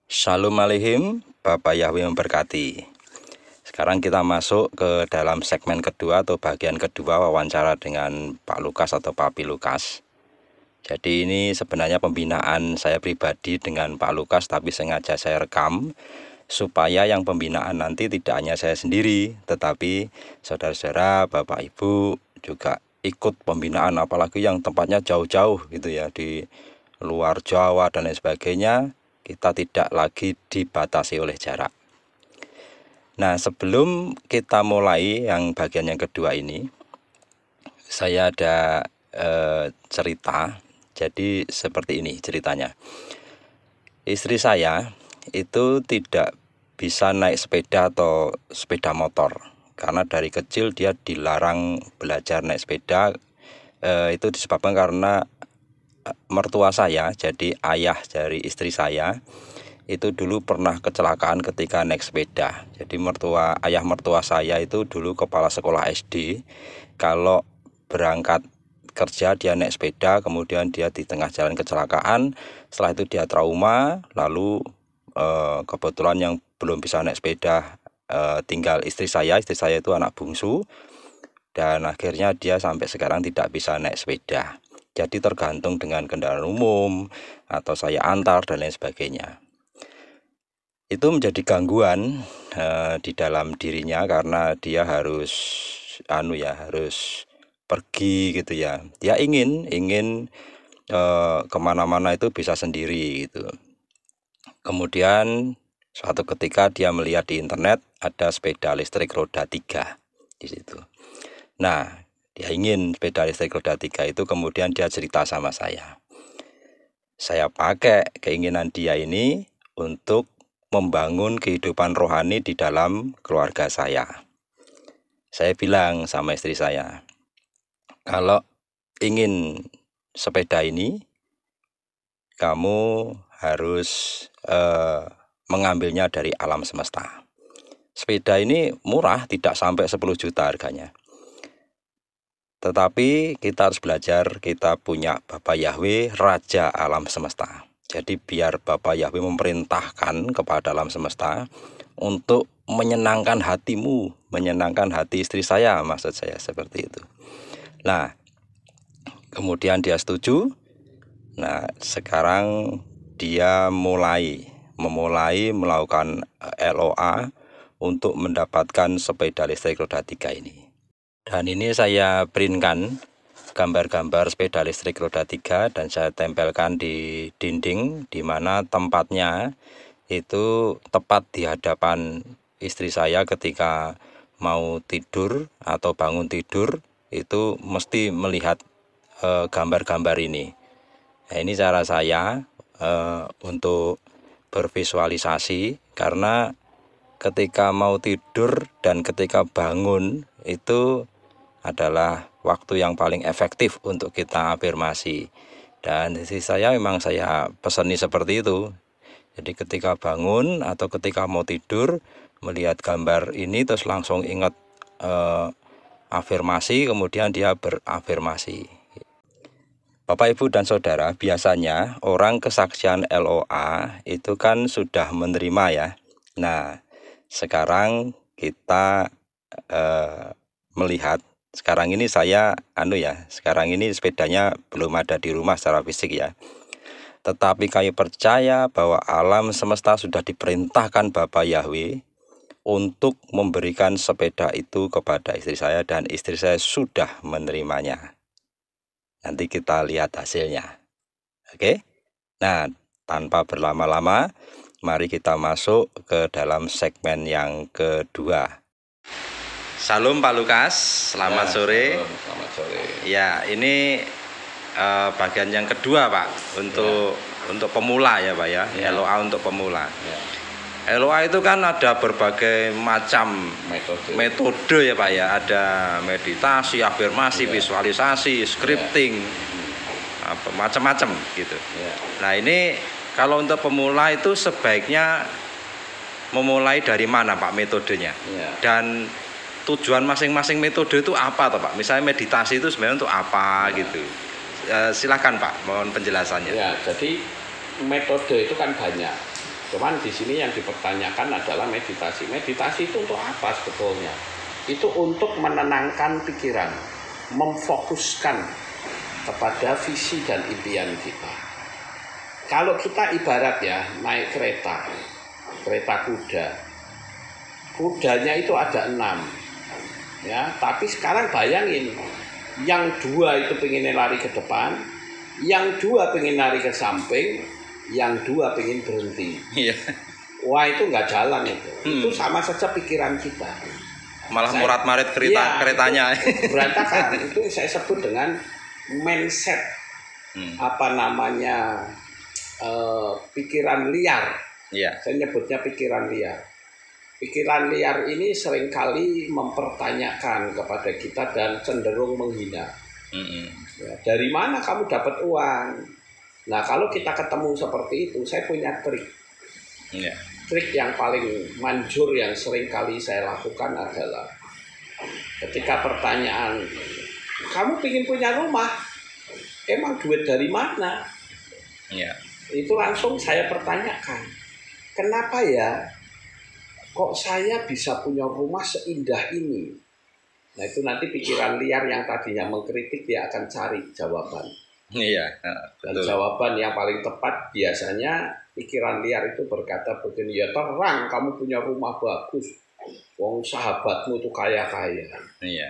Shalom Aleihim, Bapak Yahweh memberkati. Sekarang kita masuk ke dalam segmen kedua atau bagian kedua wawancara dengan Pak Lukas atau Papi Lukas. Jadi ini sebenarnya pembinaan saya pribadi dengan Pak Lukas, tapi sengaja saya rekam supaya yang pembinaan nanti tidak hanya saya sendiri, tetapi saudara-saudara, Bapak Ibu juga ikut pembinaan, apalagi yang tempatnya jauh-jauh gitu ya, di luar Jawa dan lain sebagainya. Kita tidak lagi dibatasi oleh jarak. Nah, sebelum kita mulai yang bagian yang kedua ini, saya ada cerita. Jadi seperti ini ceritanya. Istri saya itu tidak bisa naik sepeda atau sepeda motor, karena dari kecil dia dilarang belajar naik sepeda. Itu disebabkan karena mertua saya, jadi ayah dari istri saya, itu dulu pernah kecelakaan ketika naik sepeda. Jadi ayah mertua saya itu dulu kepala sekolah SD. Kalau berangkat kerja dia naik sepeda, kemudian dia di tengah jalan kecelakaan. Setelah itu dia trauma, lalu kebetulan yang belum bisa naik sepeda tinggal istri saya itu anak bungsu, dan akhirnya dia sampai sekarang tidak bisa naik sepeda. Jadi tergantung dengan kendaraan umum atau saya antar dan lain sebagainya. Itu menjadi gangguan di dalam dirinya karena dia harus harus pergi gitu ya. Dia ingin kemana-mana itu bisa sendiri gitu. Kemudian suatu ketika dia melihat di internet ada sepeda listrik roda 3 di situ. Nah, dia ingin sepeda listrik roda 3 itu, kemudian dia cerita sama saya. Saya pakai keinginan dia ini untuk membangun kehidupan rohani di dalam keluarga saya. Saya bilang sama istri saya, kalau ingin sepeda ini, kamu harus mengambilnya dari alam semesta. Sepeda ini murah, tidak sampai 10 juta harganya. Tetapi kita harus belajar, kita punya Bapak Yahweh, Raja Alam Semesta. Jadi biar Bapak Yahweh memerintahkan kepada alam semesta untuk menyenangkan hatimu, menyenangkan hati istri saya, maksud saya seperti itu. Nah, kemudian dia setuju. Nah, sekarang dia memulai melakukan LOA untuk mendapatkan sepeda listrik roda 3 ini. Dan ini saya printkan gambar-gambar sepeda listrik roda 3 dan saya tempelkan di dinding, di mana tempatnya itu tepat di hadapan istri saya ketika mau tidur atau bangun tidur, itu mesti melihat gambar-gambar ini. Nah, ini cara saya untuk bervisualisasi, karena ketika mau tidur dan ketika bangun itu adalah waktu yang paling efektif untuk kita afirmasi. Dan istri saya memang saya pesani seperti itu. Jadi ketika bangun atau ketika mau tidur, melihat gambar ini terus langsung ingat afirmasi, kemudian dia berafirmasi. Bapak, Ibu, dan Saudara, biasanya orang kesaksian LOA itu kan sudah menerima ya. Nah, sekarang kita melihat, sekarang ini saya sekarang ini sepedanya belum ada di rumah secara fisik ya. Tetapi kami percaya bahwa alam semesta sudah diperintahkan Bapak Yahweh untuk memberikan sepeda itu kepada istri saya, dan istri saya sudah menerimanya. Nanti kita lihat hasilnya. Oke? Nah, tanpa berlama-lama, mari kita masuk ke dalam segmen yang kedua. Salam Pak Lukas, selamat sore. Selamat sore. Ya, ini bagian yang kedua Pak, untuk pemula ya Pak ya, LOA untuk pemula. LOA itu kan ada berbagai macam metode ya Pak ya, ada meditasi, afirmasi, visualisasi, scripting, macam-macam gitu. Nah, ini kalau untuk pemula itu sebaiknya memulai dari mana Pak metodenya? Dan tujuan masing-masing metode itu apa toh Pak? Misalnya meditasi itu sebenarnya untuk apa gitu? Silakan Pak, mohon penjelasannya. Ya, jadi metode itu kan banyak. Cuman di sini yang dipertanyakan adalah meditasi. Meditasi itu untuk apa sebetulnya? Itu untuk menenangkan pikiran, memfokuskan kepada visi dan impian kita. Kalau kita ibarat ya naik kereta kuda, kudanya itu ada 6, ya. Tapi sekarang bayangin, yang 2 itu pengen lari ke depan, yang 2 pengen lari ke samping, yang 2 pengen berhenti. Iya. Wah, itu nggak jalan itu. Itu sama saja pikiran kita. Malah murat-marit keretanya. Berantakan. Itu saya sebut dengan mindset. Apa namanya? Pikiran liar. Iya. Saya nyebutnya pikiran liar. Pikiran liar ini seringkali mempertanyakan kepada kita dan cenderung menghina. Ya, dari mana kamu dapat uang? Nah, kalau kita ketemu seperti itu, saya punya trik. Iya. Trik yang paling manjur yang seringkali saya lakukan adalah ketika pertanyaan, kamu ingin punya rumah, emang duit dari mana? Iya. Itu langsung saya pertanyakan, kenapa ya kok saya bisa punya rumah seindah ini? Nah, itu nanti pikiran liar yang tadinya mengkritik dia akan cari jawaban. Iya, Dan jawaban yang paling tepat biasanya pikiran liar itu berkata begini, ya terang kamu punya rumah bagus, wong sahabatmu itu kaya-kaya. Iya.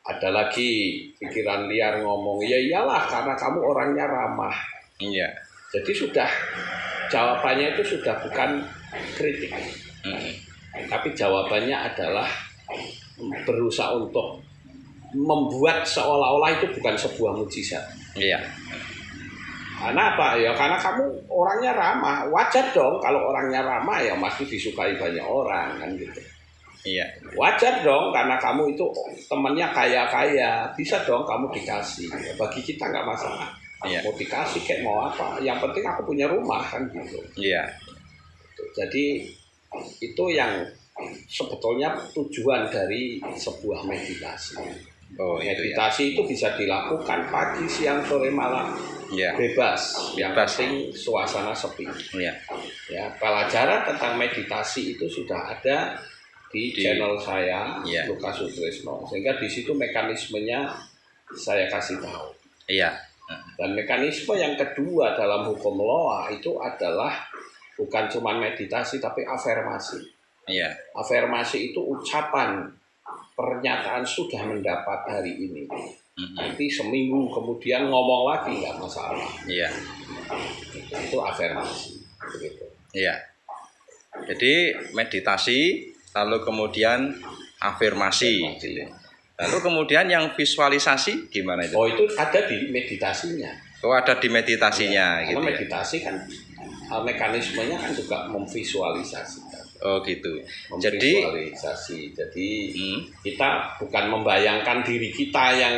Ada lagi pikiran liar ngomong, ya iyalah karena kamu orangnya ramah. Iya. Jadi sudah jawabannya itu sudah bukan kritik, tapi jawabannya adalah berusaha untuk membuat seolah-olah itu bukan sebuah mukjizat. Iya. Karena apa? Ya karena kamu orangnya ramah. Wajar dong kalau orangnya ramah ya pasti disukai banyak orang kan gitu. Iya. Wajar dong karena kamu itu temannya kaya-kaya, bisa dong kamu dikasih. Bagi kita nggak masalah. Iya. Mau dikasih kayak mau apa? Yang penting aku punya rumah kan gitu. Iya. Jadi itu yang sebetulnya tujuan dari sebuah meditasi. Meditasi itu bisa dilakukan pagi, siang, sore, malam. Iya. Bebas. Yang penting suasana sepi. Iya. Ya, pelajaran tentang meditasi itu sudah ada di channel saya, Lukas Sutrisno. Sehingga di situ mekanismenya saya kasih tahu. Iya. Dan mekanisme yang kedua dalam hukum loa itu adalah bukan cuma meditasi tapi afirmasi. Iya. Afirmasi itu ucapan pernyataan sudah mendapat hari ini. Nanti seminggu kemudian ngomong lagi nggak masalah. Iya. Itu afirmasi. Begitu. Iya. Jadi meditasi, lalu kemudian afirmasi. Lalu kemudian yang visualisasi gimana itu? Oh, itu ada di meditasinya. Oh, ada di meditasinya ya, gitu. Karena meditasi kan mekanismenya kan juga memvisualisasikan. Oh gitu. Memvisualisasi. Jadi kita bukan membayangkan diri kita yang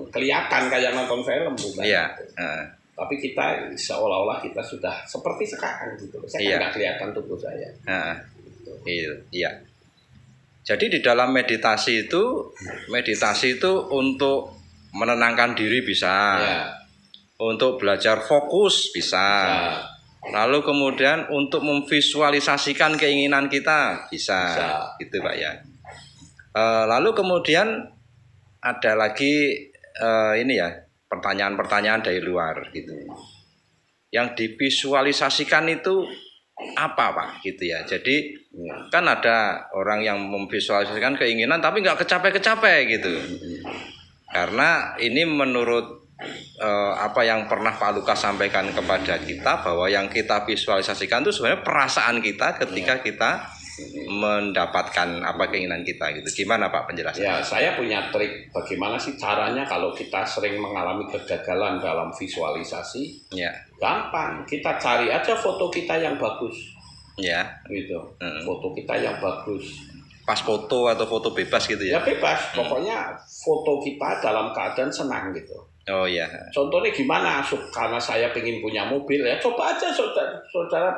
kelihatan kayak nonton film, bukan. Iya. Tapi kita seolah-olah kita sudah seperti sekarang gitu. Saya nggak kelihatan tubuh saya. Iya. Jadi di dalam meditasi itu untuk menenangkan diri bisa, untuk belajar fokus bisa, lalu kemudian untuk memvisualisasikan keinginan kita bisa. Gitu Pak ya. Lalu kemudian ada lagi ini ya, pertanyaan-pertanyaan dari luar gitu. Yang divisualisasikan itu apa Pak gitu ya. Jadi kan ada orang yang memvisualisasikan keinginan tapi nggak kecapai gitu. Karena ini menurut apa yang pernah Pak Lukas sampaikan kepada kita, bahwa yang kita visualisasikan itu sebenarnya perasaan kita ketika kita mendapatkan apa keinginan kita gitu. Gimana Pak penjelasannya? Ya, saya punya trik bagaimana sih caranya kalau kita sering mengalami kegagalan dalam visualisasi. Ya. Gampang, kita cari aja foto kita yang bagus. Ya. Gitu. Foto kita yang bagus. Pas foto atau foto bebas gitu ya? Ya bebas, pokoknya foto kita dalam keadaan senang gitu. Oh iya. Contohnya gimana? Karena saya pengen punya mobil ya, coba aja saudara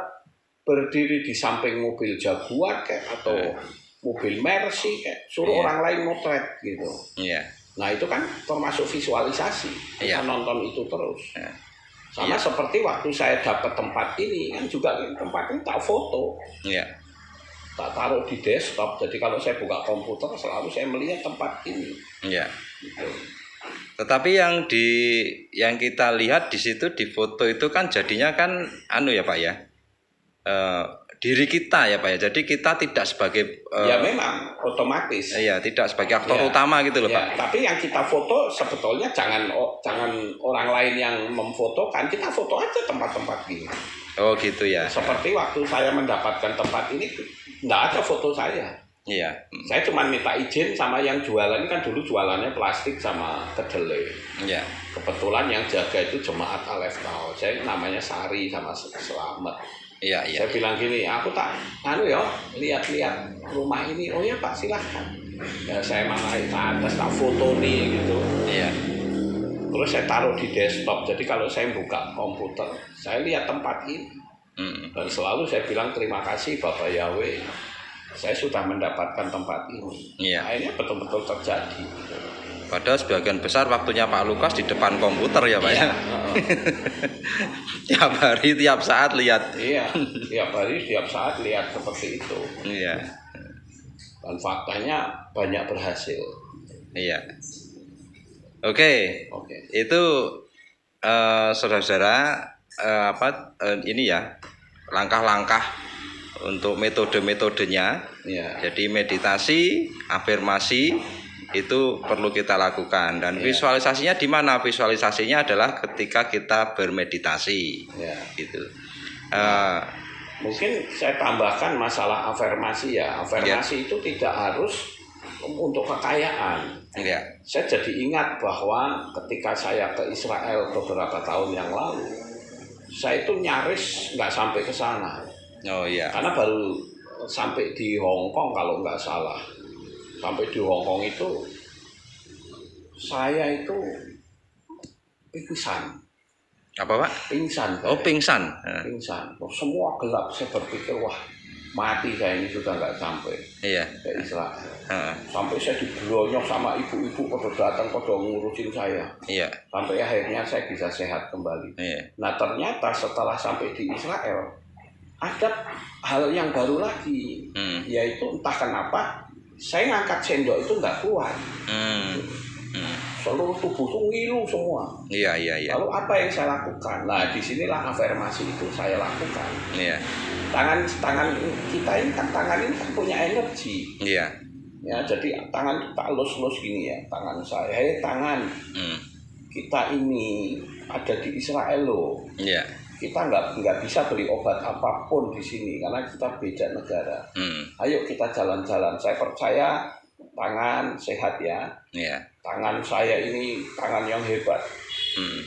berdiri di samping mobil Jaguar kayak atau mobil Mercy kayak, suruh orang lain motret gitu. Iya. Nah itu kan termasuk visualisasi. Kita nonton itu terus. Sama seperti waktu saya dapat tempat ini kan juga tempat ini tak foto, tak taruh di desktop. Jadi kalau saya buka komputer selalu saya melihat tempat ini. Gitu. Tetapi yang kita lihat di situ di foto itu kan jadinya kan ya Pak ya, diri kita ya Pak ya. Jadi kita tidak sebagai ya memang otomatis. Iya, tidak sebagai aktor utama gitu loh Pak. Tapi yang kita foto sebetulnya jangan orang lain yang memfotokan, kita foto aja tempat-tempat ini. Oh gitu ya. Seperti waktu saya mendapatkan tempat ini, nggak ada foto saya. Iya. Saya cuma minta izin sama yang jualan, kan dulu jualannya plastik sama kedelai. Iya. Kebetulan yang jaga itu jemaat Al-Iftah. Saya namanya Sari sama Selamat. Iya. Saya bilang gini, aku tak lihat-lihat rumah ini. Oh ya Pak, silahkan. Ya, saya naik ke atas, tak foto nih gitu. Iya. Terus saya taruh di desktop. Jadi kalau saya buka komputer, saya lihat tempat ini. Dan selalu saya bilang terima kasih Bapak Yahweh. Saya sudah mendapatkan tempat ini. Iya. Akhirnya betul-betul terjadi. Padahal sebagian besar waktunya Pak Lukas di depan komputer ya Pak ya. Tiap hari, tiap saat lihat. Iya, tiap hari, tiap saat lihat seperti itu. Iya. Dan faktanya banyak berhasil. Iya. Oke. Itu saudara-saudara ini ya langkah-langkah untuk metode-metodenya. Iya. Jadi meditasi, afirmasi itu perlu kita lakukan, dan visualisasinya di mana? Visualisasinya adalah ketika kita bermeditasi, gitu. Mungkin saya tambahkan masalah afirmasi ya. Afirmasi itu tidak harus untuk kekayaan. Saya jadi ingat bahwa ketika saya ke Israel beberapa tahun yang lalu, saya itu nyaris nggak sampai ke sana. Oh iya. Karena baru sampai di Hong Kong kalau nggak salah. Sampai di Hong Kong itu saya itu pingsan. Apa Pak? Pingsan. Oh pingsan. Pingsan. Semua gelap. Saya berpikir wah mati saya ini sudah nggak sampai. Iya. Ke Israel. Sampai saya diberonyok sama ibu-ibu pada datang pada ngurusin saya. Iya. Sampai akhirnya saya bisa sehat kembali. Iya. Nah ternyata setelah sampai di Israel ada hal yang baru lagi, yaitu entah kenapa saya ngangkat sendok itu nggak kuat. Seluruh tubuh tuh ngilu semua. Iya. Lalu apa yang saya lakukan? Nah disinilah afirmasi itu saya lakukan. Iya. Tangan kita ini kan punya energi. Iya. Ya jadi tangan kita lus-lus gini ya, tangan saya. Hei tangan, kita ini ada di Israel loh. Iya. Kita nggak bisa beli obat apapun di sini karena kita beda negara. Ayo kita jalan-jalan. Saya percaya tangan sehat ya. Tangan saya ini tangan yang hebat.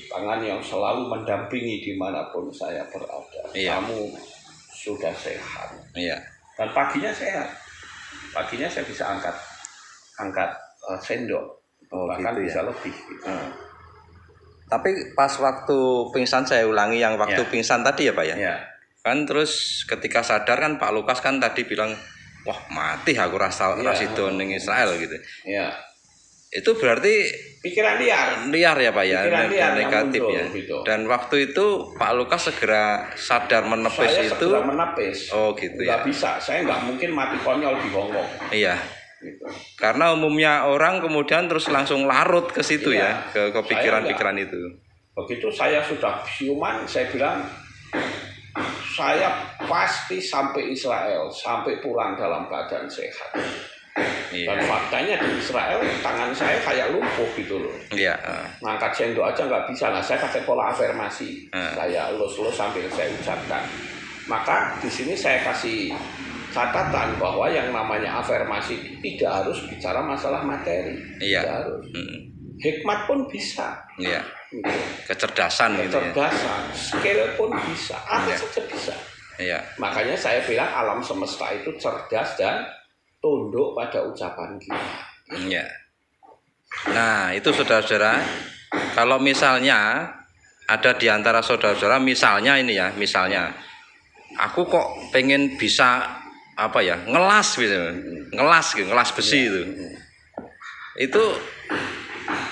Tangan yang selalu mendampingi dimanapun saya berada. Kamu sudah sehat. Dan paginya sehat. Paginya saya bisa angkat sendok. Bahkan gitu bisa lebih. Gitu. Tapi pas waktu pingsan, saya ulangi yang waktu pingsan tadi ya Pak ya. Kan terus ketika sadar kan Pak Lukas kan tadi bilang, wah mati aku rasido ning Israel gitu. Itu berarti pikiran liar ya Pak ya, liar negatif ya. Gitu. Dan waktu itu Pak Lukas segera sadar menepis saya itu. Segera menepis. Oh gitu ya. Nggak bisa, saya nggak mungkin mati konyol di Hong Kong. Iya. Gitu. Karena umumnya orang kemudian terus langsung larut ke situ ya, ke pikiran-pikiran itu. Begitu saya sudah siuman, saya bilang saya pasti sampai Israel, sampai pulang dalam keadaan sehat. Dan faktanya di Israel tangan saya kayak lumpuh gitu loh. Ngangkat sendok aja nggak bisa. Nah saya pakai pola afirmasi, saya elus-elus sambil saya ucapkan. Maka di sini saya kasih catatan bahwa yang namanya afirmasi itu tidak harus bicara masalah materi, tidak harus. Hikmat pun bisa. Gitu. Kecerdasan, skill pun bisa, apa saja bisa. Makanya saya bilang alam semesta itu cerdas dan tunduk pada ucapan kita. Nah itu saudara-saudara, kalau misalnya ada di antara saudara-saudara misalnya ini ya, misalnya aku kok pengen bisa apa ya, ngelas gitu, ngelas besi itu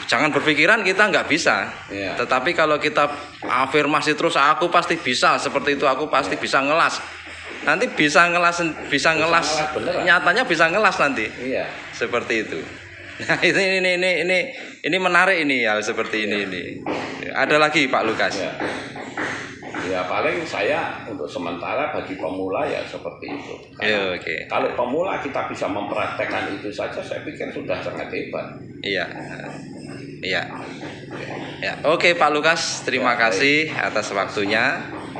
jangan berpikiran kita nggak bisa. Iya. Tetapi kalau kita afirmasi terus, aku pasti bisa seperti itu, aku pasti bisa ngelas. Nanti bisa ngelas ngelas beneran. nyatanya bisa ngelas nanti. Iya. Seperti itu. Nah, ini menarik ini hal seperti ini. Ada lagi Pak Lukas. Ya. Ya paling saya untuk sementara bagi pemula ya seperti itu. Ya, oke. Kalau pemula kita bisa mempraktekkan itu saja, saya pikir sudah sangat hebat. Iya. Iya. Ya, oke Pak Lukas, terima kasih atas waktunya.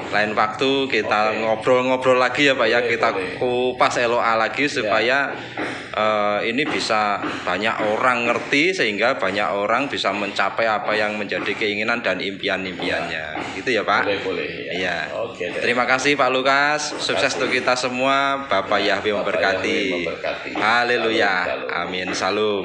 Lain waktu kita ngobrol-ngobrol lagi ya Pak ya, kita kupas LOA lagi supaya ini bisa banyak orang ngerti, sehingga banyak orang bisa mencapai apa yang menjadi keinginan dan impian-impiannya. Gitu ya Pak? Boleh. Iya. Oke. Terima kasih Pak Lukas, sukses untuk kita semua. Bapak Yahweh memberkati. Haleluya. Amin. Salam.